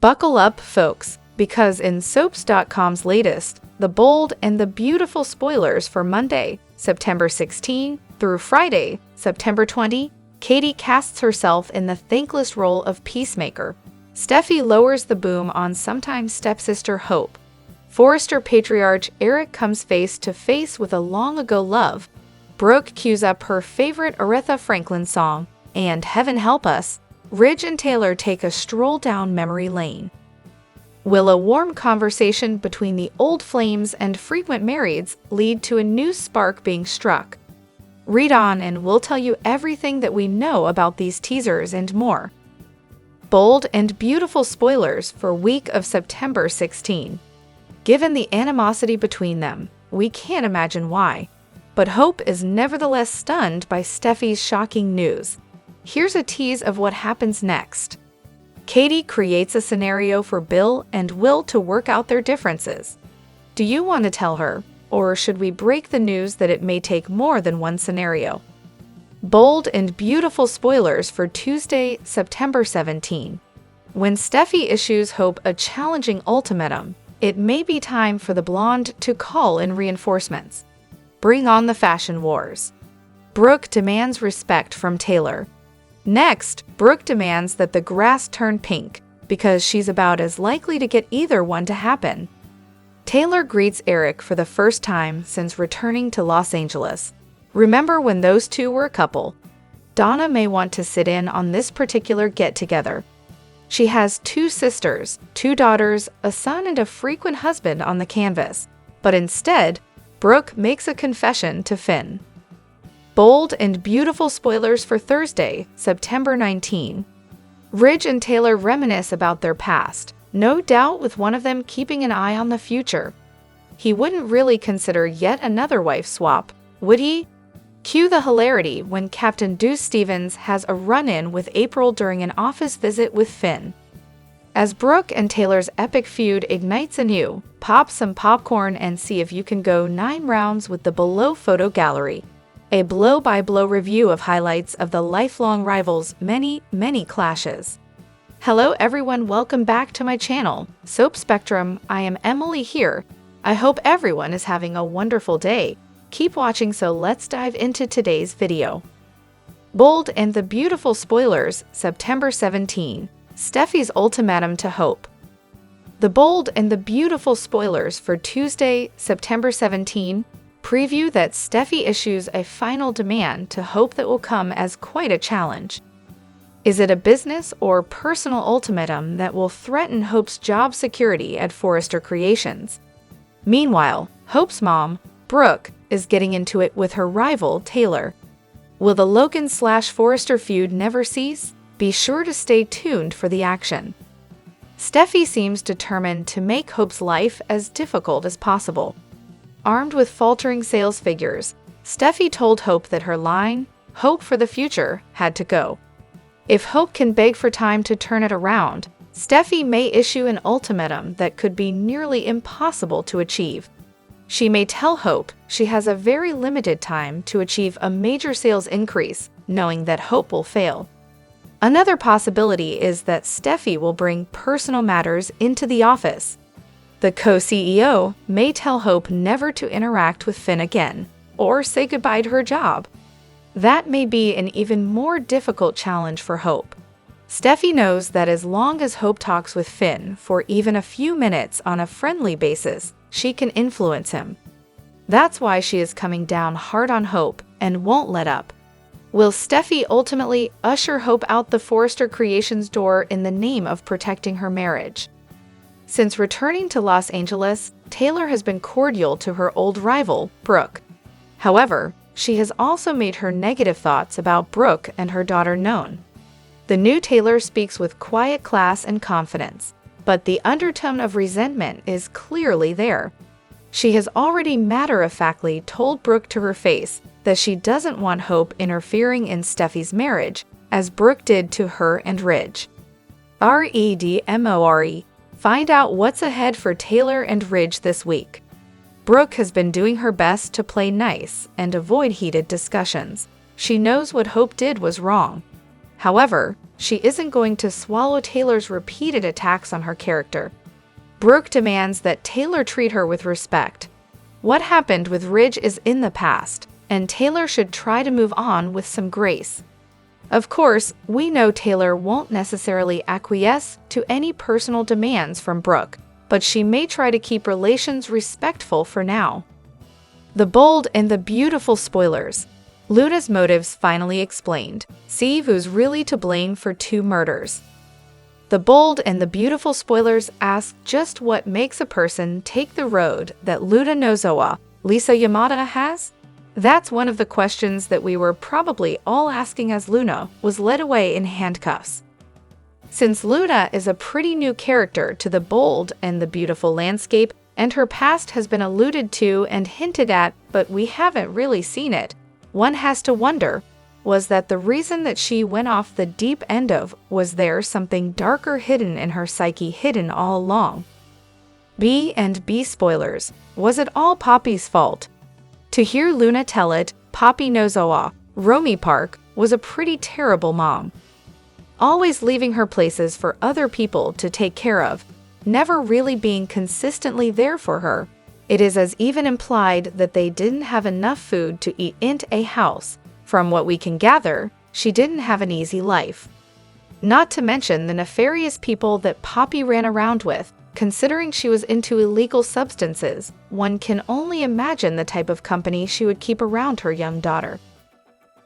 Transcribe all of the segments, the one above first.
Buckle up, folks, because in Soaps.com's latest, the bold and the beautiful spoilers for Monday, September 16 through Friday, September 20, Katie casts herself in the thankless role of peacemaker. Steffi lowers the boom on sometime stepsister Hope. Forrester patriarch Eric comes face to face with a long-ago love. Brooke cues up her favorite Aretha Franklin song, and heaven help us, Ridge and Taylor take a stroll down memory lane. Will a warm conversation between the old flames and frequent marrieds lead to a new spark being struck? Read on and we'll tell you everything that we know about these teasers and more. Bold and beautiful spoilers for week of September 16. Given the animosity between them, we can't imagine why. But Hope is nevertheless stunned by Steffi's shocking news. Here's a tease of what happens next. Katie creates a scenario for Bill and Will to work out their differences. Do you want to tell her, or should we break the news that it may take more than one scenario? Bold and beautiful spoilers for Tuesday, September 17. When Steffi issues Hope a challenging ultimatum, it may be time for the blonde to call in reinforcements. Bring on the fashion wars. Brooke demands respect from Taylor. Next, Brooke demands that the grass turn pink because she's about as likely to get either one to happen. Taylor greets Eric for the first time since returning to Los Angeles. Remember when those two were a couple? Donna may want to sit in on this particular get-together. She has two sisters, two daughters, a son, and a frequent husband on the canvas. But instead, Brooke makes a confession to Finn. Bold and beautiful spoilers for Thursday, September 19. Ridge and Taylor reminisce about their past, no doubt with one of them keeping an eye on the future. He wouldn't really consider yet another wife swap, would he? Cue the hilarity when Captain Deuce Stevens has a run-in with April during an office visit with Finn. As Brooke and Taylor's epic feud ignites anew, pop some popcorn and see if you can go 9 rounds with the below photo gallery. A blow-by-blow review of highlights of the lifelong rivals' many clashes. Hello everyone, welcome back to my channel, Soap Spectrum. I am Emily here. I hope everyone is having a wonderful day. Keep watching, so let's dive into today's video. Bold and the beautiful spoilers, September 17. Steffi's ultimatum to Hope. The bold and the beautiful spoilers for Tuesday, September 17, preview that Steffi issues a final demand to Hope that will come as quite a challenge. Is it a business or personal ultimatum that will threaten Hope's job security at Forrester Creations? Meanwhile, Hope's mom, Brooke, is getting into it with her rival, Taylor. Will the Logan/Forrester feud never cease? Be sure to stay tuned for the action. Steffi seems determined to make Hope's life as difficult as possible. Armed with faltering sales figures, Steffi told Hope that her line, "Hope for the future," had to go. If Hope can beg for time to turn it around, Steffi may issue an ultimatum that could be nearly impossible to achieve. She may tell Hope she has a very limited time to achieve a major sales increase, knowing that Hope will fail. Another possibility is that Steffi will bring personal matters into the office. The co-CEO may tell Hope never to interact with Finn again, or say goodbye to her job. That may be an even more difficult challenge for Hope. Steffi knows that as long as Hope talks with Finn for even a few minutes on a friendly basis, she can influence him. That's why she is coming down hard on Hope and won't let up. Will Steffi ultimately usher Hope out the Forrester Creations door in the name of protecting her marriage? Since returning to Los Angeles, Taylor has been cordial to her old rival, Brooke. However, she has also made her negative thoughts about Brooke and her daughter known. The new Taylor speaks with quiet class and confidence, but the undertone of resentment is clearly there. She has already matter-of-factly told Brooke to her face that she doesn't want Hope interfering in Steffi's marriage, as Brooke did to her and Ridge. REDMORE. Find out what's ahead for Taylor and Ridge this week. Brooke has been doing her best to play nice and avoid heated discussions. She knows what Hope did was wrong. However, she isn't going to swallow Taylor's repeated attacks on her character. Brooke demands that Taylor treat her with respect. What happened with Ridge is in the past, and Taylor should try to move on with some grace. Of course, we know Taylor won't necessarily acquiesce to any personal demands from Brooke, but she may try to keep relations respectful for now. The bold and the beautiful spoilers. Luna's motives finally explained. See who's really to blame for 2 murders. The bold and the beautiful spoilers ask just what makes a person take the road that Luna Nozowa, Lisa Yamada has? That's one of the questions that we were probably all asking as Luna was led away in handcuffs. Since Luna is a pretty new character to the bold and the beautiful landscape, and her past has been alluded to and hinted at, but we haven't really seen it, one has to wonder, was that the reason that she went off the deep end of was there something darker hidden in her psyche hidden all along? B&B spoilers. Was it all Poppy's fault? To hear Luna tell it, Poppy Nozowa, Romy Park, was a pretty terrible mom. Always leaving her places for other people to take care of, never really being consistently there for her. It is as even implied that they didn't have enough food to eat in a house. From what we can gather, she didn't have an easy life. Not to mention the nefarious people that Poppy ran around with. Considering she was into illegal substances, one can only imagine the type of company she would keep around her young daughter.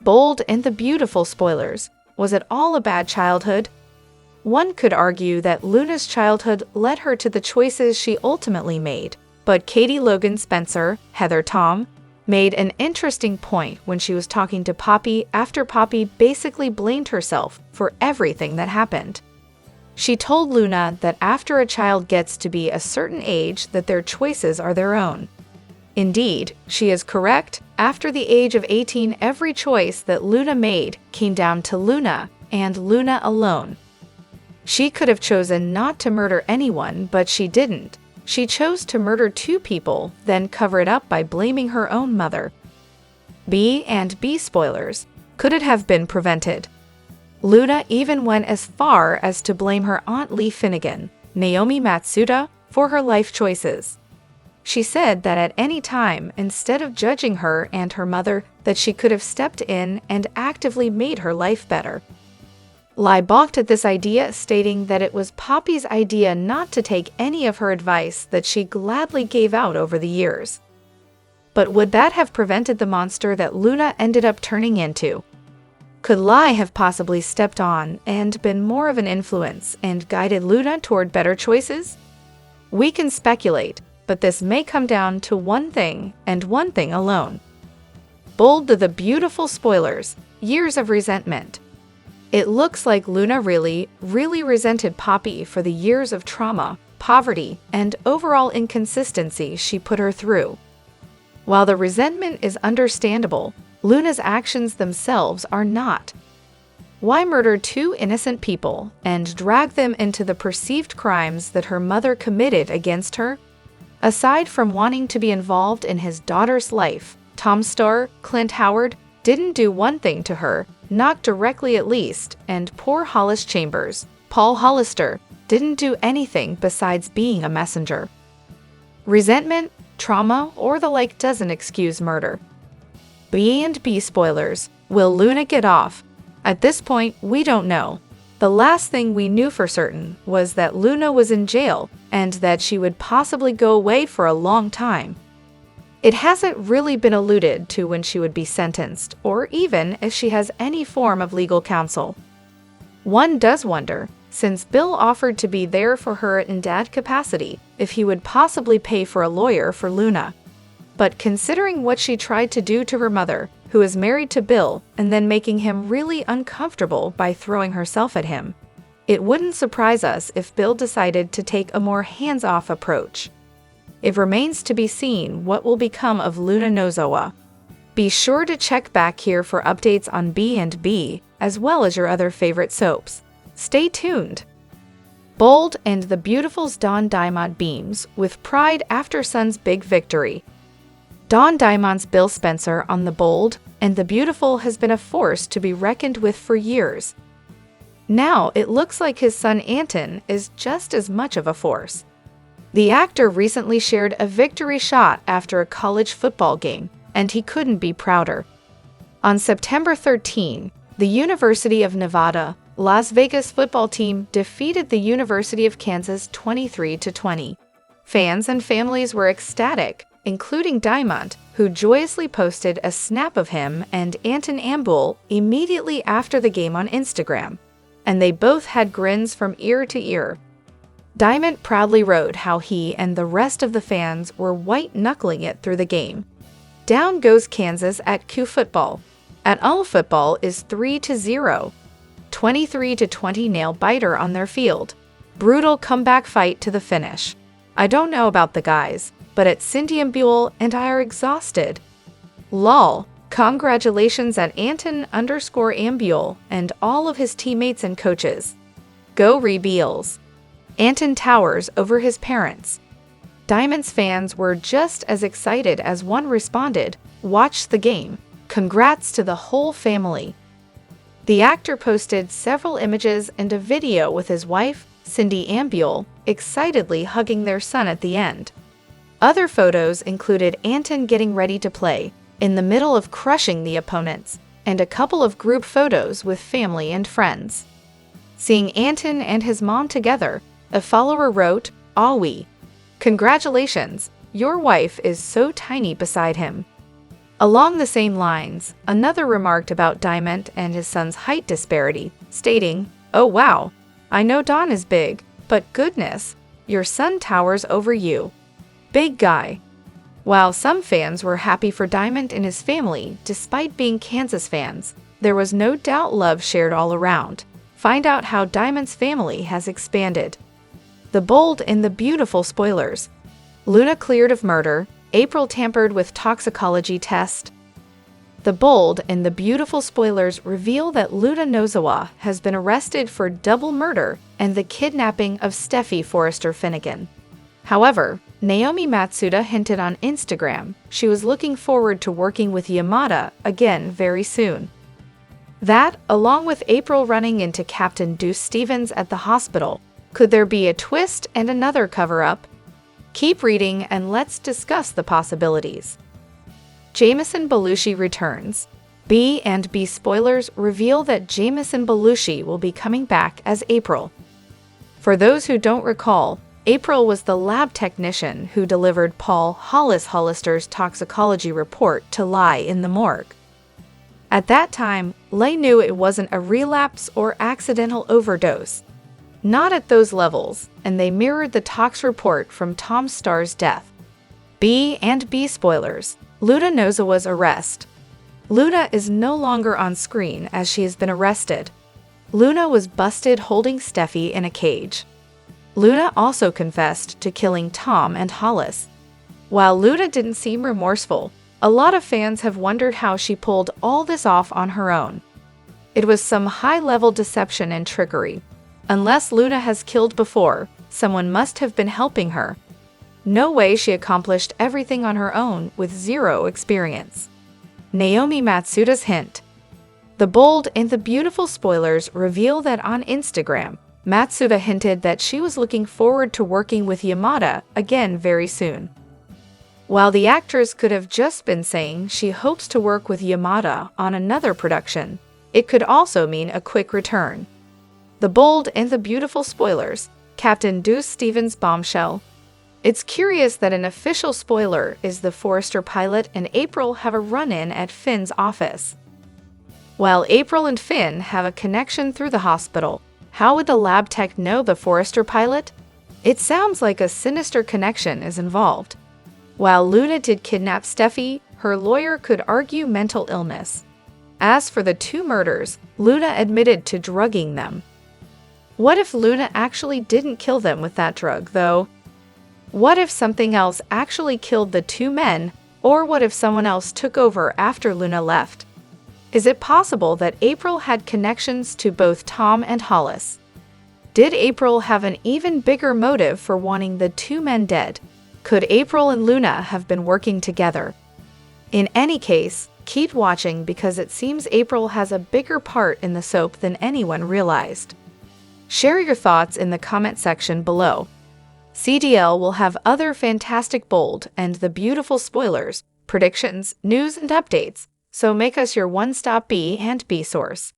Bold and the beautiful spoilers. Was it all a bad childhood? One could argue that Luna's childhood led her to the choices she ultimately made. But Katie Logan Spencer, Heather Tom, made an interesting point when she was talking to Poppy after Poppy basically blamed herself for everything that happened. She told Luna that after a child gets to be a certain age that their choices are their own. Indeed, she is correct. After the age of 18, every choice that Luna made came down to Luna and Luna alone. She could have chosen not to murder anyone, but she didn't. She chose to murder 2 people, then cover it up by blaming her own mother. B&B spoilers. Could it have been prevented? Luna even went as far as to blame her Aunt Lee Finnegan, Naomi Matsuda, for her life choices. She said that at any time, instead of judging her and her mother, that she could have stepped in and actively made her life better. Lai balked at this idea, stating that it was Poppy's idea not to take any of her advice that she gladly gave out over the years. But would that have prevented the monster that Luna ended up turning into? Could Lai have possibly stepped on and been more of an influence and guided Luna toward better choices? We can speculate, but this may come down to one thing and one thing alone. Bold the beautiful spoilers. Years of resentment. It looks like Luna really resented Poppy for the years of trauma, poverty, and overall inconsistency she put her through. While the resentment is understandable, Luna's actions themselves are not. Why murder 2 innocent people and drag them into the perceived crimes that her mother committed against her? Aside from wanting to be involved in his daughter's life, Tom star Clint Howard didn't do one thing to her, not directly at least, and poor Hollis Chambers, Paul Hollister, didn't do anything besides being a messenger. Resentment, trauma, or the like doesn't excuse murder. B&B spoilers. Will Luna get off? At this point, we don't know. The last thing we knew for certain was that Luna was in jail and that she would possibly go away for a long time. It hasn't really been alluded to when she would be sentenced, or even if she has any form of legal counsel. One does wonder, since Bill offered to be there for her in dad capacity, if he would possibly pay for a lawyer for Luna. But considering what she tried to do to her mother, who is married to Bill, and then making him really uncomfortable by throwing herself at him, it wouldn't surprise us if Bill decided to take a more hands-off approach. It remains to be seen what will become of Luna Nozowa. Be sure to check back here for updates on B&B, as well as your other favorite soaps. Stay tuned! Bold and the Beautiful's Don Diamond beams with pride after Son's big victory. Don Diamond's Bill Spencer on the Bold and the Beautiful has been a force to be reckoned with for years. Now it looks like his son Anton is just as much of a force. The actor recently shared a victory shot after a college football game, and he couldn't be prouder. On September 13, the University of Nevada, Las Vegas football team defeated the University of Kansas 23-20. Fans and families were ecstatic, including Diamond, who joyously posted a snap of him and Anton Ambul immediately after the game on Instagram, and they both had grins from ear to ear. Diamond proudly wrote how he and the rest of the fans were white-knuckling it through the game. Down goes Kansas at Q football. At all football is 3-0. 23-20 nail-biter on their field. Brutal comeback fight to the finish. I don't know about the guys, but it's Cindy and Buell and I are exhausted. Lol. Congratulations at Anton_Ambule and all of his teammates and coaches. Go Rebeals. Anton towers over his parents. Diamond's fans were just as excited as one responded, "Watch the game. Congrats to the whole family." The actor posted several images and a video with his wife, Cindy Ambule, excitedly hugging their son at the end. Other photos included Anton getting ready to play, in the middle of crushing the opponents, and a couple of group photos with family and friends. Seeing Anton and his mom together, a follower wrote, "Awi. Congratulations, your wife is so tiny beside him." Along the same lines, another remarked about Diamond and his son's height disparity, stating, "Oh wow, I know Don is big, but goodness, your son towers over you. Big guy." While some fans were happy for Diamond and his family despite being Kansas fans, there was no doubt love shared all around. Find out how Diamond's family has expanded. The bold and the beautiful spoilers. Luna cleared of murder. April tampered with toxicology test. The bold and the beautiful spoilers reveal that Luna Nozawa has been arrested for double murder and the kidnapping of Steffi Forrester Finnegan. However, Naomi Matsuda hinted on Instagram she was looking forward to working with Yamada again very soon. That, along with April running into Captain Deuce Stevens at the hospital, could there be a twist and another cover-up? Keep reading and let's discuss the possibilities. Jameson Belushi returns. B&B spoilers reveal that Jameson Belushi will be coming back as April. For those who don't recall, April was the lab technician who delivered Paul Hollister's toxicology report to Lai in the morgue. At that time, Lai knew it wasn't a relapse or accidental overdose. Not at those levels, and they mirrored the tox report from Tom Starr's death. B&B spoilers. Luna Nozawa's arrest. Luna is no longer on screen as she has been arrested. Luna was busted holding Steffi in a cage. Luna also confessed to killing Tom and Hollis. While Luna didn't seem remorseful, a lot of fans have wondered how she pulled all this off on her own. It was some high-level deception and trickery. Unless Luna has killed before, someone must have been helping her. No way she accomplished everything on her own with zero experience. Naomi Matsuda's hint. The bold and the beautiful spoilers reveal that on Instagram, Matsuda hinted that she was looking forward to working with Yamada again very soon. While the actress could have just been saying she hopes to work with Yamada on another production, it could also mean a quick return. The bold and the beautiful spoilers. Captain Deuce Stevens bombshell. It's curious that an official spoiler is the Forrester pilot and April have a run-in at Finn's office. While April and Finn have a connection through the hospital, how would the lab tech know the Forrester pilot? It sounds like a sinister connection is involved. While Luna did kidnap Steffi, her lawyer could argue mental illness. As for the two murders, Luna admitted to drugging them. What if Luna actually didn't kill them with that drug, though? What if something else actually killed the two men, or what if someone else took over after Luna left? Is it possible that April had connections to both Tom and Hollis? Did April have an even bigger motive for wanting the two men dead? Could April and Luna have been working together? In any case, Keep watching because it seems April has a bigger part in the soap than anyone realized. Share your thoughts in the comment section below. CDL will have other fantastic bold and the beautiful spoilers, predictions, news, and updates, so make us your one-stop B and B source.